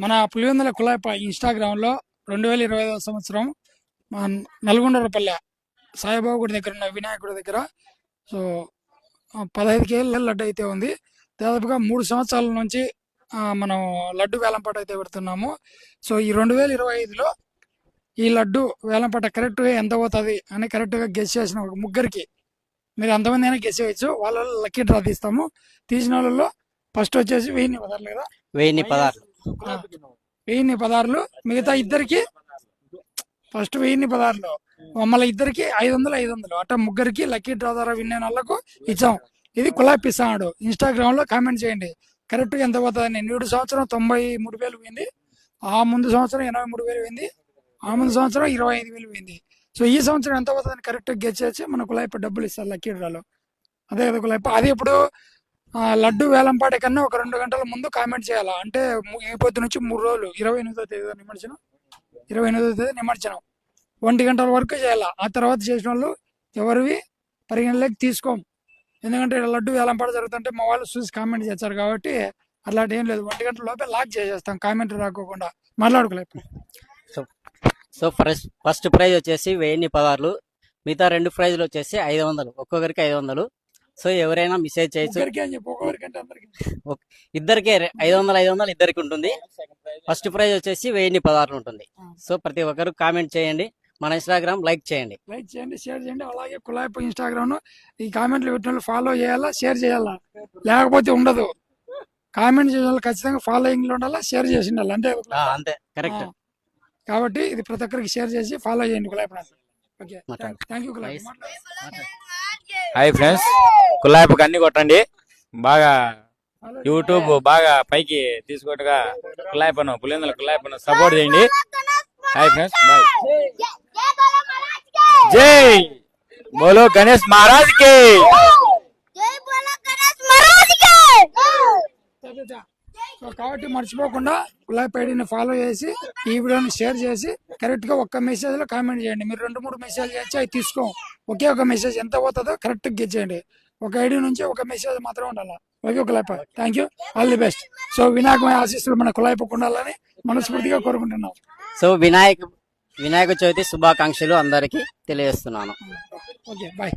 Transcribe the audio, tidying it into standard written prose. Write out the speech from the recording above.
మన పులివెందుల కులాయిప ఇన్స్టాగ్రామ్లో 2025 సంవత్సరం మన నల్గొండపల్లె సాయిబాబా గుడి దగ్గర ఉన్న వినాయకుడి దగ్గర సో 15 కేజీల లడ్డు అయితే ఉంది. దాదాపుగా 3 సంవత్సరాల నుంచి మనం లడ్డు వేలంపాట అయితే పెడుతున్నాము. సో ఈ 2025లో ఈ లడ్డు వేలంపాట కరెక్ట్గా ఎంత అవుతుంది అని కరెక్ట్గా గెస్ చేసిన ఒక ముగ్గురికి, మీరు ఎంతమంది అయినా గెస్ చేయొచ్చు, వాళ్ళ లక్కీ డ్రా తీస్తాము. తీసిన వాళ్ళలో ఫస్ట్ వచ్చేసి 1000 పదార్లు కదా, 1000 పదార్లు. మిగతా ఇద్దరికి ఫస్ట్ 1000 పదార్లు, మమ్మల్ని ఇద్దరికి 500 అట్లా ముగ్గురికి లక్కీ డ్రా ద్వారా విన్ అయిన వాళ్ళకు ఇచ్చాం. ఇది కులాపిస్తాడు. ఇన్స్టాగ్రామ్ లో కామెంట్ చేయండి కరెక్ట్గా ఎంత పోతుందని. 7 సంవత్సరం 93,000 పోయింది, ఆ ముందు సంవత్సరం 83,000 పోయింది, ఆ ముందు సంవత్సరం 25,000 పోయింది. సో ఈ సంవత్సరం ఎంత పోతుందని కరెక్ట్గా గెస్ చేసి మన కులాయిప డబ్బులు ఇస్తారు లక్కీ డ్రాలో. అదే కదా కులాయిప. అది ఇప్పుడు లడ్డు వేలంపాట కన్నా ఒక 2 గంటల ముందు కామెంట్ చేయాలా. అంటే ఈ పొద్దు నుంచి 3 రోజులు 28వ తేదీ నిమజ్జనం, 28వ తేదీ నిమజ్జనం 1 గంటల వరకు చేయాలా. ఆ తర్వాత చేసిన వాళ్ళు ఎవరివి పరిగణలోకి తీసుకోం. ఎందుకంటే లడ్డు వేలంపాట జరుగుతుంటే మా వాళ్ళు చూసి కామెంట్ చేస్తారు కాబట్టి అట్లాంటి ఏం లేదు. 1 గంటల లోపే లాక్ చేసేస్తాం కామెంట్ రాకోకుండా. మాట్లాడుకోలేదు. సో ఫస్ట్ ప్రైజ్ వచ్చేసి 1000 పదార్లు, మిగతా 2 ప్రైజ్లు వచ్చేసి 500, ఒక్కొక్కరికి 500. సో ఎవరైనా మెసేజ్ చేయొచ్చు. ఇద్దరికే 500 ఇద్దరికి ఉంటుంది. ఫస్ట్ ప్రైజ్ వచ్చేసి 1000 పదార్లు ఉంటుంది. సో ప్రతి ఒక్కరు కామెంట్ చేయండి, మన ఇన్స్టాగ్రామ్ లైక్ చేయండి, షేర్ చేయండి. అలాగే కులాయిప ఇన్స్టాగ్రామ్ ఈ కామెంట్లు పెట్టిన ఫాలో చేయాలా, షేర్ చేయాలా, లేకపోతే ఉండదు. కామెంట్ చేసిన వాళ్ళు ఖచ్చితంగా ఫాలోయింగ్ లో ఉండాలా, షేర్ చేసి ఉండాలి. అంతే కరెక్ట్. కాబట్టి ఇది ప్రతి ఒక్కరికి షేర్ చేసి ఫాలో చేయండి కులాయిప. ఓకే, థ్యాంక్ యూ కులాయిప. హాయ్ ఫ్రెండ్స్, కులాయిపకి అన్ని కొట్టండి, బాగా యూట్యూబ్ బాగా పైకి తీసుకొట్టుగా కులాయిపను పులివెందుల కులాయిపను సపోర్ట్ చేయండి. Hi friends, bye. జై బోలో గణేష్ మహారాజ్ కి. కాబట్టి మర్చిపోకుండా కులాయిప ఐడిని ఫాలో చేసి ఈ వీడియోని షేర్ చేసి కరెక్ట్ గా ఒక్క మెసేజ్ లో కామెంట్ చేయండి. మీరు 2-3 మెసేజ్ చేసి అవి తీసుకో. ఒకే ఒక మెసేజ్ ఎంత పోతుందో కరెక్ట్ గా చేయండి. ఒక ఐడి నుంచి ఒక మెసేజ్ మాత్రం ఉండాలి. ఓకే కులాయిప, thank you, all the best. So వినాయకమైన ఆశీస్సులు మన కులాయిపకు ఉండాలని మనస్ఫూర్తిగా కోరుకుంటున్నాం. సో వినాయక చవితి శుభాకాంక్షలు అందరికీ తెలియజేస్తున్నాను. Okay, bye.